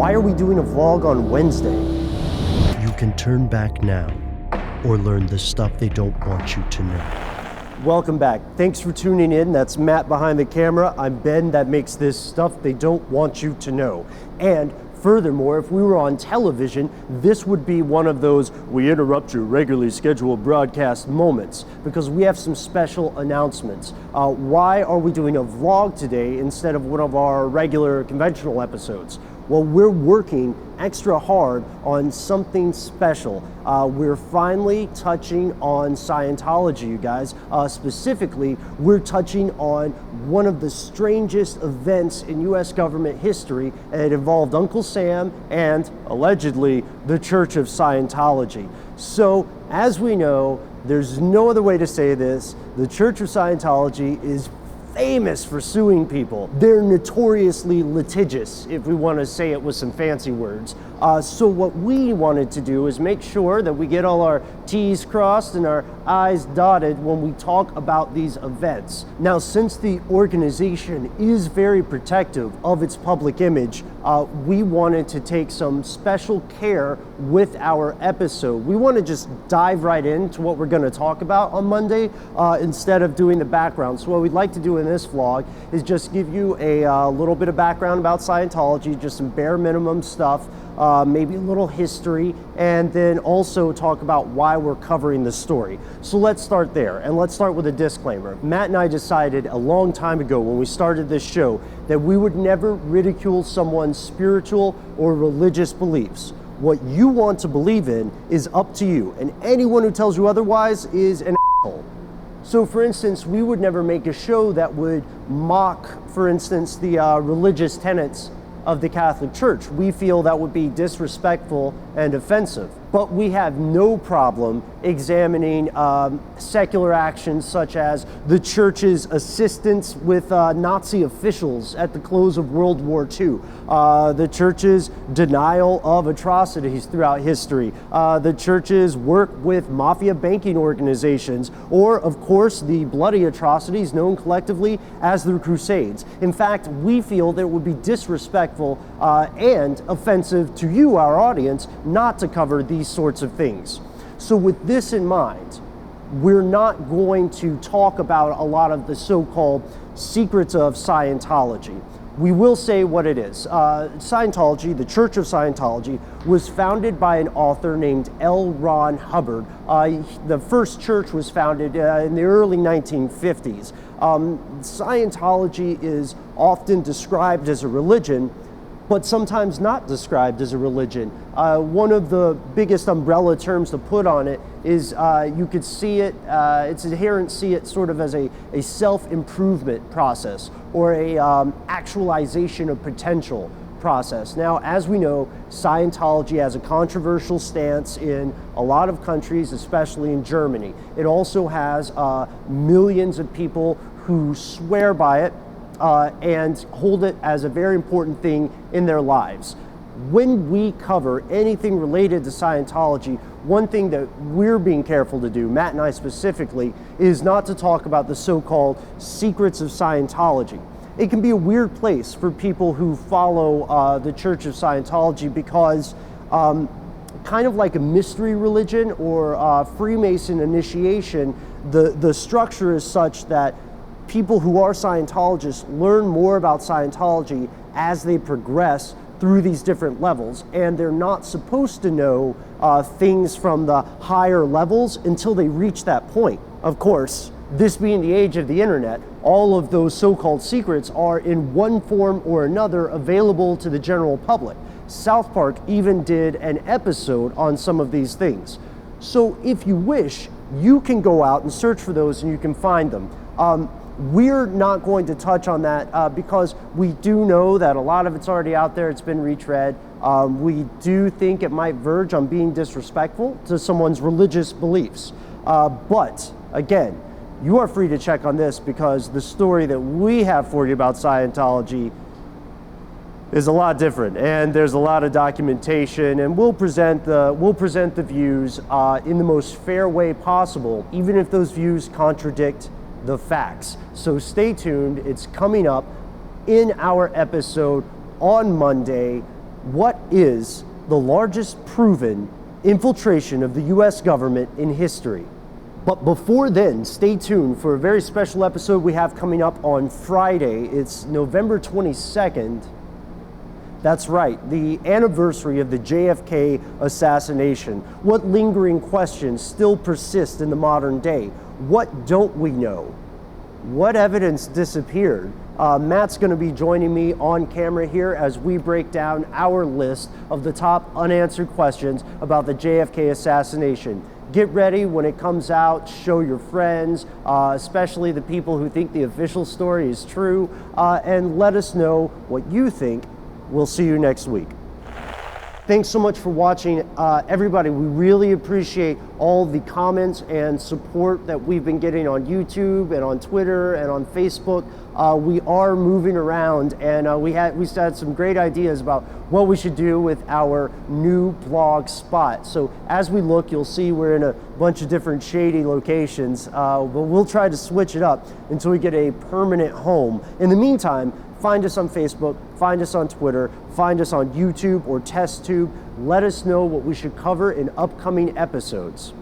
Why are we doing a vlog on Wednesday? You can turn back now or learn the stuff they don't want you to know. Welcome back. Thanks for tuning in. That's Matt behind the camera. I'm Ben that makes this stuff they don't want you to know. And furthermore, if we were on television, this would be one of those we interrupt your regularly scheduled broadcast moments because we have some special announcements. Why are we doing a vlog today instead of one of our regular conventional episodes? Well, we're working extra hard on something special. We're finally touching on Scientology, you guys. Specifically, we're touching on one of the strangest events in U.S. government history, and it involved Uncle Sam and, allegedly, the Church of Scientology. So, as we know, there's no other way to say this, the Church of Scientology is famous for suing people. They're notoriously litigious, if we want to say it with some fancy words. So what we wanted to do is make sure that we get all our T's crossed and our I's dotted when we talk about these events. Now, since the organization is very protective of its public image, we wanted to take some special care with our episode. We want to just dive right into what we're going to talk about on Monday instead of doing the background. So what we'd like to do in this vlog is just give you a little bit of background about Scientology, just some bare minimum stuff, maybe a little history, and then also talk about why we're covering the story. So let's start there, and let's start with a disclaimer. Matt and I decided a long time ago when we started this show that we would never ridicule someone's spiritual or religious beliefs. What you want to believe in is up to you, and anyone who tells you otherwise is an asshole. So for instance, we would never make a show that would mock, for instance, the religious tenets of the Catholic Church. We feel that would be disrespectful and offensive. But we have no problem examining secular actions such as the church's assistance with Nazi officials at the close of World War II, the church's denial of atrocities throughout history, the church's work with mafia banking organizations, or of course the bloody atrocities known collectively as the Crusades. In fact, we feel that it would be disrespectful and offensive to you, our audience, not to cover these sorts of things. So with this in mind, we're not going to talk about a lot of the so-called secrets of Scientology. We will say what it is. Scientology, the Church of Scientology, was founded by an author named L. Ron Hubbard. The first church was founded in the early 1950s. Scientology is often described as a religion, but sometimes not described as a religion. One of the biggest umbrella terms to put on it is you could see it, its adherents see it sort of as a self-improvement process or a actualization of potential process. Now, as we know, Scientology has a controversial stance in a lot of countries, especially in Germany. It also has millions of people who swear by it, and hold it as a very important thing in their lives. When we cover anything related to Scientology, one thing that we're being careful to do, Matt and I specifically, is not to talk about the so-called secrets of Scientology. It can be a weird place for people who follow the Church of Scientology because kind of like a mystery religion or Freemason initiation, the structure is such that people who are Scientologists learn more about Scientology as they progress through these different levels, and they're not supposed to know things from the higher levels until they reach that point. Of course, this being the age of the internet, all of those so-called secrets are in one form or another available to the general public. South Park even did an episode on some of these things. So if you wish, you can go out and search for those and you can find them. We're not going to touch on that because we do know that a lot of it's already out there, it's been retread. We do think it might verge on being disrespectful to someone's religious beliefs. But again, you are free to check on this because the story that we have for you about Scientology is a lot different, and there's a lot of documentation, and we'll present the views in the most fair way possible, even if those views contradict the facts. So stay tuned, it's coming up in our episode on Monday. What is the largest proven infiltration of the US government in history? But before then, stay tuned for a very special episode we have coming up on Friday. It's November 22nd. That's right, the anniversary of the JFK assassination. What lingering questions still persist in the modern day? What don't we know? What evidence disappeared? Matt's going to be joining me on camera here as we break down our list of the top unanswered questions about the JFK assassination. Get ready when it comes out, show your friends, especially the people who think the official story is true, and let us know what you think. We'll see you next week. Thanks so much for watching. Everybody, we really appreciate all the comments and support that we've been getting on YouTube and on Twitter and on Facebook. We are moving around, and we had some great ideas about what we should do with our new blog spot. So as we look, you'll see we're in a bunch of different shady locations, but we'll try to switch it up until we get a permanent home. In the meantime, find us on Facebook, find us on Twitter, find us on YouTube or TestTube. Let us know what we should cover in upcoming episodes.